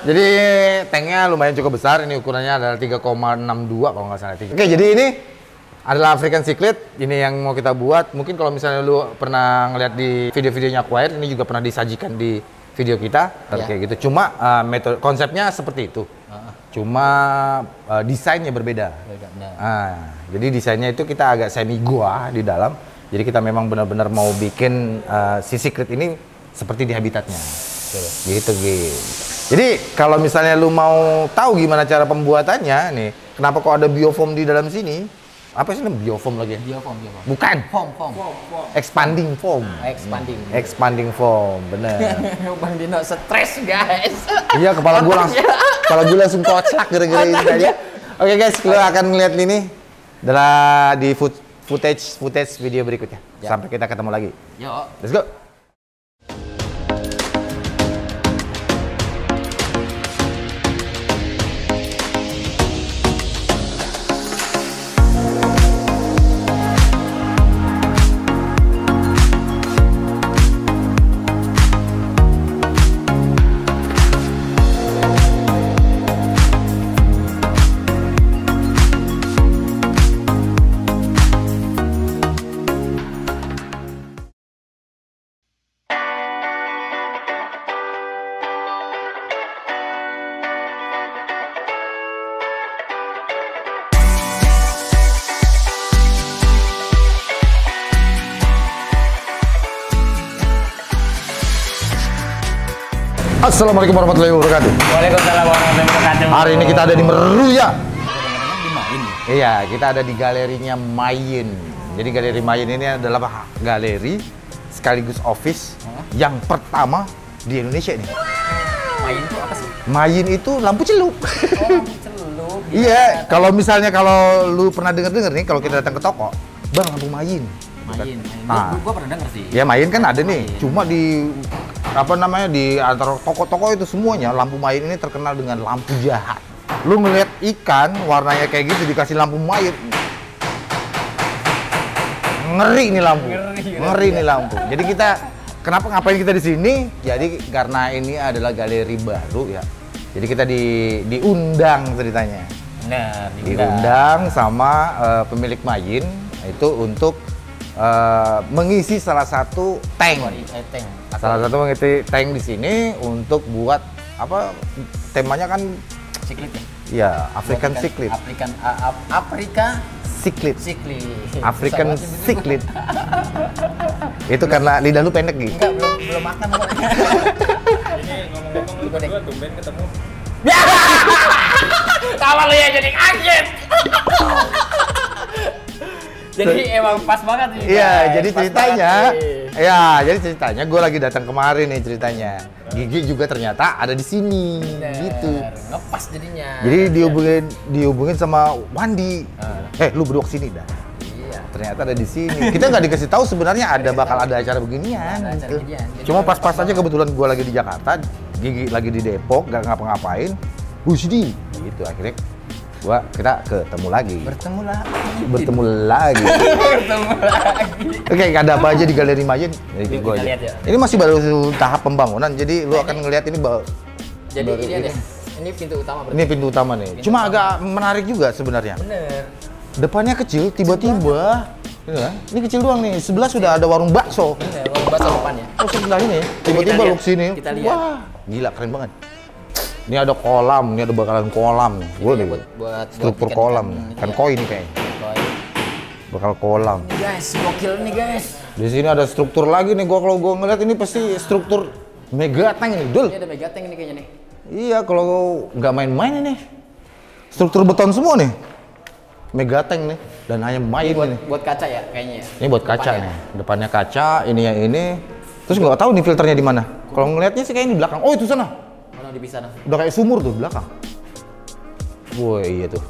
Jadi tanknya lumayan cukup besar. Ini ukurannya adalah 3,62 kalau nggak salah. Oke, jadi ini adalah African Cichlid. Ini yang mau kita buat. Mungkin kalau misalnya lu pernah ngeliat di video-videonya Acquire, ini juga pernah disajikan di video kita. Kayak gitu. Cuma metode konsepnya seperti itu. Cuma desainnya berbeda. Jadi desainnya itu kita agak semi gua di dalam. Jadi kita memang benar-benar mau bikin si Cichlid ini seperti di habitatnya. Gitu. Jadi kalau misalnya lu mau tahu gimana cara pembuatannya nih, kenapa kok ada biofoam di dalam sini? Apa sih namanya biofoam lagi ya? Biofoam. Bukan. Foam. Expanding foam. Expanding foam, bener. Bang Dino stres guys. Iya, kepala gue langsung kocak gara-gara ini tadi. Oke guys, lu akan ngeliat ini adalah di footage video berikutnya. Sampai kita ketemu lagi. Yuk. Let's go. Assalamualaikum warahmatullahi wabarakatuh. Waalaikumsalam warahmatullahi wabarakatuh. Hari ini kita ada di Meruya. Di Mayin. Iya, kita ada di galerinya Mayin. Jadi galeri Mayin ini adalah galeri sekaligus office yang pertama di Indonesia ini. Mayin itu apa sih? Mayin itu lampu celup. Oh, lampu celup. Iya, kalau misalnya kalau lu pernah denger nih kalau kita datang ke toko, bang lampu Mayin. Mayin. Gua pernah denger sih. Ya Mayin kan ada nih, cuma di apa namanya di antara toko-toko itu semuanya lampu Mayin ini terkenal dengan lampu jahat. Lu ngeliat ikan warnanya kayak gitu dikasih lampu Mayin, ngeri nih lampu, ngeri nih lampu. Jadi kita ngapain kita di sini? Jadi karena ini adalah galeri baru ya. Jadi kita diundang ceritanya. Benar, diundang sama pemilik Mayin itu untuk mengisi salah satu tank. Salah satu mengisi tank di sini untuk buat apa? Temanya kan Cichlid ya? Iya, African Cichlid. African Cichlid. Itu karena lidah lu pendek gitu. Enggak, belum makan kok. Ini ngomong-ngomong lu berdua tumben ketemu. Kalau lu ya jadi kaget. Jadi emang pas banget nih. Iya, jadi ceritanya gue lagi datang kemarin nih ceritanya. Gigi juga ternyata ada di sini. Gitu. Ngepas jadinya. Jadi dihubungin sama Wandi. Lu berdua kesini dah. Iya. Ternyata ada di sini. Kita nggak dikasih tahu sebenarnya bakal ada acara beginian. Gitu. Cuma pas-pas aja kebetulan gue lagi di Jakarta, Gigi lagi di Depok, nggak ngapa-ngapain. Busdi. Gitu akhirnya kita ketemu lagi. Bertemu lagi. Oke, ada apa aja di Galeri Mayin? Gua aja. Ya. Ini masih baru tahap pembangunan, jadi lu akan ngelihat ini Jadi ini ada. Ini pintu utama berarti. Ini pintu utama nih. Cuma agak menarik juga sebenarnya. Bener. Depannya kecil, tiba-tiba ini kecil doang nih. Sebelah sudah ada warung bakso. Bener, warung bakso depannya. Oh, sebelah ini. Tiba-tiba lu kesini. Kita lihat. Wah, gila keren banget. Ini ada kolam, ini ada bakalan kolam nih. Gue nih buat struktur kolam nih. Kan koi nih kayaknya. Bakal kolam. Nih guys, gokil nih guys. Di sini ada struktur lagi nih. Kalau gue ngeliat ini pasti struktur mega tank nih, Dul. Ini ada mega tank nih kayaknya nih. Iya, kalau nggak main-main ini. Struktur beton semua nih. Mega tank nih. Dan hanya Mayin nih. Buat kaca ya kayaknya. Ini buat kaca nih. Depannya kaca, ini yang ini. Terus nggak tahu nih filternya di mana. Kalau ngelihatnya sih kayaknya di belakang. Oh, itu sana. Di sana. Udah kayak sumur tuh belakang. Woi, iya tuh.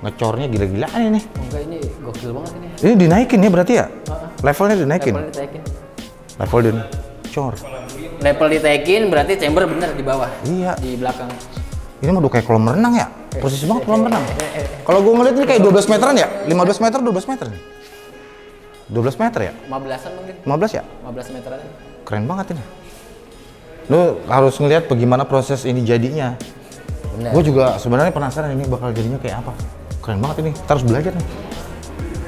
Ngecornya gila-gilaan ini. Enggak, ini gokil banget ini. Ini dinaikin ya berarti ya? Levelnya dinaikin. Level ditaikin. Level dicor. Level ditaikin berarti chamber bener di bawah. Iya. Di belakang. Ini mah udah kayak kolam renang ya? Persis banget kolam renang. Kalau gue ngeliat ini kayak 12 meteran ya? 15 meter, 12 meter nih. 12 meter ya? 15-an mungkin. 15 ya? 15 meteran. Keren banget ini. Lu harus ngelihat bagaimana proses ini jadinya. Bener. Gue juga sebenarnya penasaran ini bakal jadinya kayak apa. Keren banget ini. Kita harus belajar nih.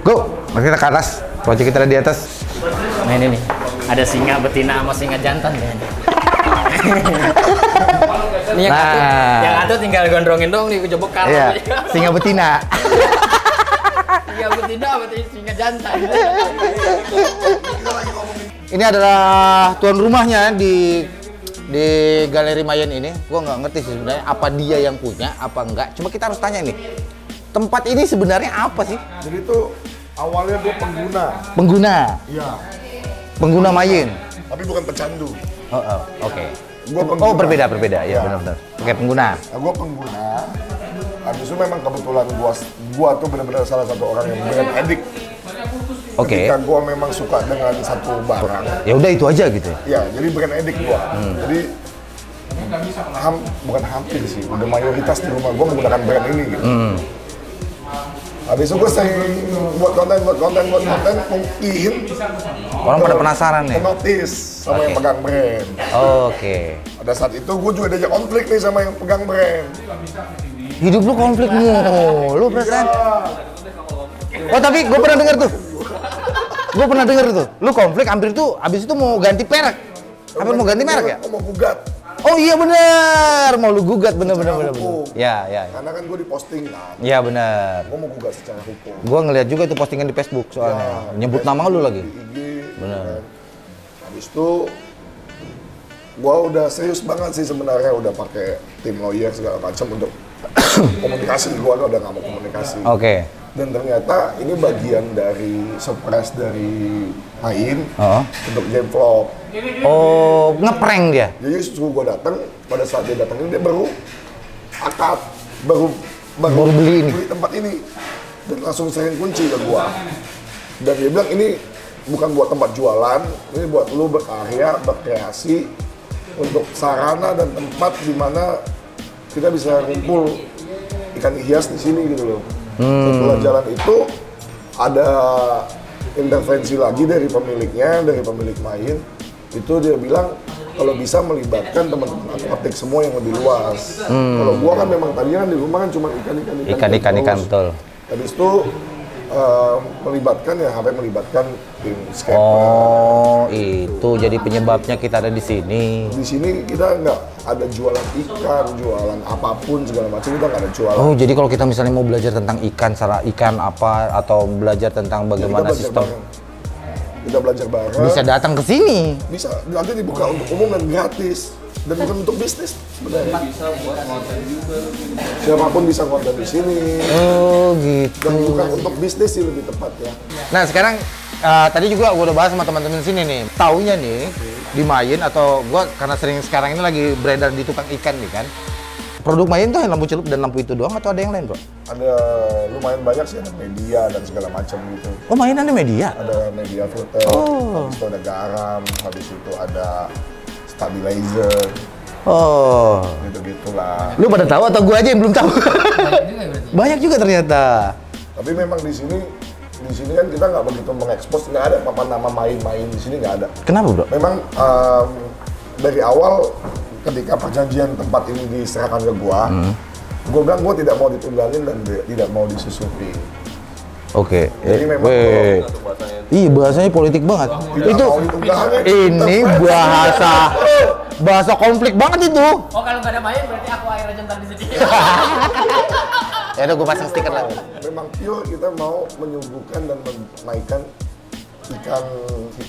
Go, mari kita ke atas. Proyek kita ada di atas. Nah ini nih, ada singa betina sama singa jantan kayaknya. Ini yang satu tinggal gondrongin dong nih, coba bekal. Iya, singa betina. Singa betina sama singa jantan. Ini adalah tuan rumahnya di Galeri Mayen ini. Gua nggak ngerti sih sebenarnya apa dia yang punya, apa enggak. Cuma kita harus tanya nih. Tempat ini sebenarnya apa sih? Jadi itu awalnya gue pengguna. Pengguna. Iya. Pengguna Mayen. Tapi bukan pecandu. Oke. Gua pengguna. Oh, berbeda. Ya, benar-benar. Oke, pengguna. Nah, gue pengguna. Habis itu memang kebetulan gua tuh benar-benar salah satu orang yang benar edik. Oke. Ketika gua memang suka dengan satu barang. Ya udah itu aja gitu. Ya, jadi brand edik gua. Jadi bukan hampir sih, udah mayoritas di rumah gua menggunakan brand ini gitu. Habis itu gue sering buat konten, mungkin Orang pada penasaran nih. notice sama yang pegang brand. Oke. Pada saat itu gue juga diajak konflik nih sama yang pegang brand. Hidup lu konflik mulu perasaan. Oh tapi gue pernah dengar tuh. Lu konflik hampir tuh, abis itu mau ganti merek. Apa mau ganti merek ya? Mau gugat. Oh iya bener, mau lu gugat bener. Hukum. Ya. Karena kan gue diposting kan. Iya bener. Gue mau gugat secara hukum. Gue ngeliat juga itu postingan di Facebook soalnya. Nyebut nama lu lagi. Di IG. Bener. Kan. Habis itu gue udah serius banget sih sebenarnya, udah pakai tim lawyer segala macam untuk komunikasi. Gue udah nggak mau komunikasi. Oke. Dan ternyata ini bagian dari surprise dari Main untuk game vlog. Oh, ngeprank dia? Jadi suruh gue datang, pada saat dia datang ini dia baru akad, baru beli tempat ini. Dan langsung sering kunci ke gue. Dan dia bilang ini bukan buat tempat jualan, ini buat lu berkarya, berkreasi untuk sarana dan tempat di mana kita bisa kumpul ikan hias di sini gitu loh. Setelah jalan itu ada intervensi lagi dari pemiliknya, dari pemilik Main. Itu dia bilang kalau bisa melibatkan teman-teman akuatik semua yang lebih luas. Kalau gua kan memang tadinya kan di rumah kan cuma ikan betul. Habis itu melibatkan tim skater. Oh, itu jadi penyebabnya kita ada di sini. Di sini kita nggak ada jualan ikan, jualan apapun segala macam, kita nggak ada jualan. Oh, jadi kalau kita misalnya mau belajar tentang ikan, cara ikan apa atau belajar tentang bagaimana sistem, kita belajar bareng. bisa datang ke sini. Bisa, nanti dibuka untuk umum dan gratis. Dan bukan untuk bisnis sebenarnya. Bisa buat konten juga. Siapapun bisa konten di sini. Oh, gitu. Dan bukan untuk bisnis sih lebih tepat ya. Nah, sekarang tadi juga gue udah bahas sama teman-teman sini nih. Taunya nih di Mayen atau gue karena sering sekarang ini lagi beredar di tukang ikan nih kan. Produk Mayen tuh lampu celup dan lampu itu doang atau ada yang lain, Bro? Ada lumayan banyak sih, ada media dan segala macam gitu. Oh, Mayen ada media? Ada media filter, habis itu ada garam, habis itu ada stabilizer, Oh. gitu-gitulah. Lu pada tahu atau gue aja yang belum tahu? Banyak juga ternyata. Tapi memang di sini kan kita nggak begitu mengekspos, nggak ada papan nama Main di sini, nggak ada. Kenapa, Bro? Memang dari awal ketika perjanjian tempat ini diserahkan ke gua bilang gua tidak mau ditunggalin dan tidak mau disusupi. Oke. Jadi memang Iya, bahasanya politik banget. tidak Itu mau ditunggalin. ini bahasa konflik banget itu. Oh kalau nggak ada Mayen berarti aku air aja ntar di sini. Ya udah gue pasang stiker lagi. Memang pure kita mau menyuguhkan dan menaikkan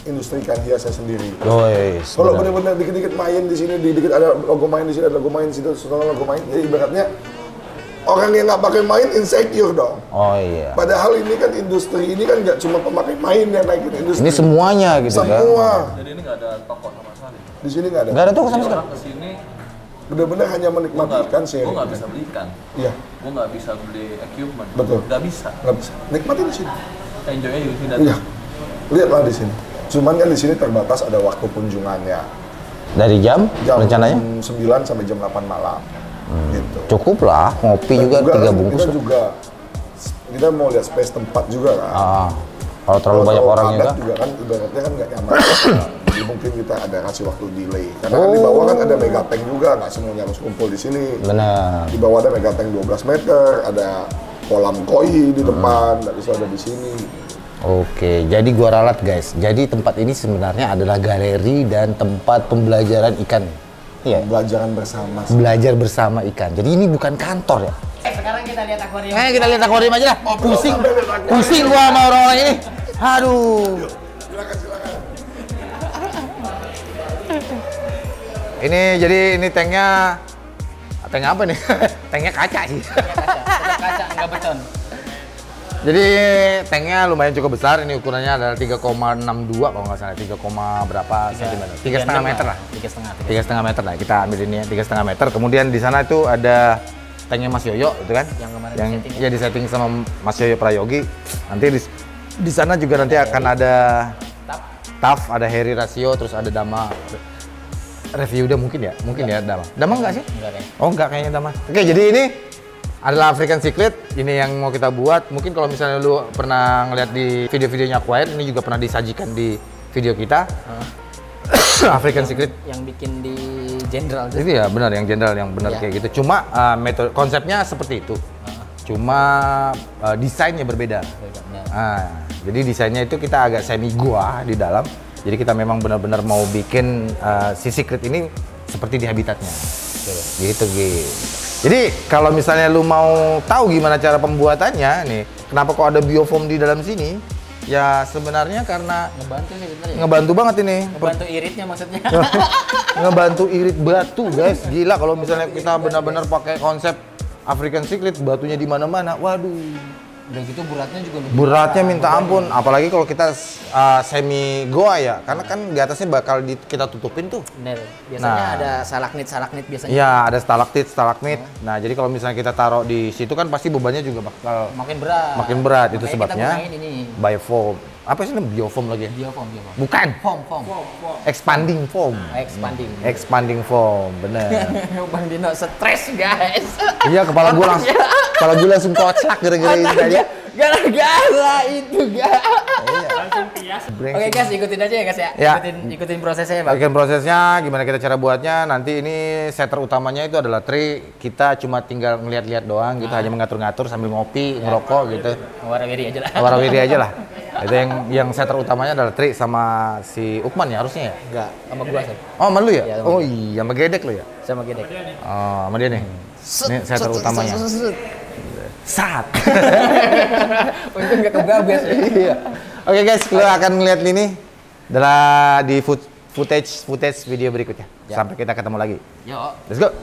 industri ikan hiasnya sendiri. Guys. Kalau benar-benar dikit-dikit Main di sini, dikit ada logo Main di sini, ada logo Main di situ, setelah logo Main, jadi ibaratnya orang yang nggak pakai Main insecure dong. Oh iya. Padahal ini kan industri ini kan nggak cuma pemakai Main yang naikin industri. Ini semuanya gitu kan. Semua. Jadi ini nggak ada toko sama sekali. Di sini nggak ada. Gak ada tuh sama sekali. Orang kesini, Benar-benar hanya menikmati ikan sih. gue nggak bisa beli ikan. Iya, Gue nggak bisa beli equipment. Betul. Nggak bisa. nggak bisa. Nikmatin di sini. Enjoy-nya di sini. Iya. Lihatlah di sini. Cuman kan di sini terbatas ada waktu kunjungannya. Dari jam rencananya? 9 sampai jam 8 malam. Gitu. Cukup lah, ngopi Dan juga 3 kan bungkus. Kita mau lihat space tempat juga kan. Kalau terlalu banyak orang padat juga. kan ibaratnya kan nggak nyaman. Jadi mungkin kita ada kasih waktu delay. Karena kan di bawah kan ada mega tank juga, nggak semuanya harus kumpul di sini. Benar. Di bawah ada mega tank 12 meter, ada kolam koi di depan, nggak bisa ada di sini. Oke, jadi gua ralat guys. Jadi tempat ini sebenarnya adalah galeri dan tempat pembelajaran ikan. Iya. Pembelajaran bersama. Belajar bersama ikan. Jadi ini bukan kantor ya. Sekarang kita lihat akuarium. Kita lihat akuarium aja lah. Pusing gua sama orang-orang ini. Aduh. Silakan. Ini jadi ini tanknya apa nih? Tanknya kaca sih. Kaca, enggak beton. Jadi tanknya lumayan cukup besar. Ini ukurannya adalah 3,62 kalau nggak salah. 3, berapa sentimeter? 3,5 meter lah. 3,5 meter lah. Kita ambil ini ya, 3,5 meter. Kemudian di sana itu ada tanknya Mas Yoyo, itu kan? Yang kemarin ya disetting sama Mas Yoyo Prayogi. Nanti di sana juga nanti akan ada TAF, ada Harry Rasio, terus ada Dama review udah mungkin ya Dama. Dama nggak sih? Enggak kayaknya. Oh nggak kayaknya Dama. Oke, jadi ini adalah African Secret. Ini yang mau kita buat. Mungkin kalau misalnya lu pernah ngeliat di video-videonya Acquire, ini juga pernah disajikan di video kita. African Secret. Yang bikin di Jenderal. Itu ya benar, yang jenderal, yang benar kayak gitu. Cuma metode konsepnya seperti itu. Cuma desainnya berbeda. Jadi desainnya itu kita agak semi gua di dalam. Jadi kita memang benar-benar mau bikin si Secret ini seperti di habitatnya. Gitu. Jadi kalau misalnya lu mau tahu gimana cara pembuatannya nih, kenapa kok ada biofoam di dalam sini? Ya sebenarnya karena Ngebantu sih sebenarnya. ngebantu banget ini. Ngebantu iritnya maksudnya. Ngebantu irit batu, guys. Gila kalau misalnya kita benar-benar pakai konsep African Secret, batunya di mana-mana. Waduh. Udah gitu beratnya juga lebih Beratnya minta ampun, apalagi kalau kita semi goa ya, karena kan di atasnya bakal kita tutupin tuh. bener. Biasanya ada salaknit biasanya. Iya, ada stalaktit. Nah, jadi kalau misalnya kita taruh di situ kan pasti bebannya juga bakal Makin berat. makin berat. Itu Makanya sebabnya kita gunain ini. biofoam. Apa sih namanya biofoam lagi ya? Biofoam. Bukan. Foam. Expanding foam. Expanding foam, bener. Bang Dino stres guys. Iya, kepala gue langsung kocak gara-gara ini tadi. Gara-gara itu guys. Langsung pias. Oke guys, ikutin aja ya guys ya. Ya. Ikutin prosesnya ya Bang. Bagian prosesnya, gimana kita cara buatnya, nanti ini setter utamanya itu adalah tray. Kita cuma tinggal ngeliat-liat doang gitu, hanya mengatur-ngatur sambil ngopi, ngerokok gitu. Warawiri aja lah. Warawiri aja lah. Itu yang setter utamanya adalah tray sama si Ukman ya harusnya ya? Enggak, sama gua sih. Oh, sama lu ya? Iya, sama Oh gua. iya, sama Gedek lu ya? Sama Gedek. Oh, sama dia nih. Ini setter utamanya. Sat. Untung nggak kebabas. Iya. Oke guys, lu akan melihat ini adalah di footage video berikutnya. Sampai kita ketemu lagi. Yuk. Let's go.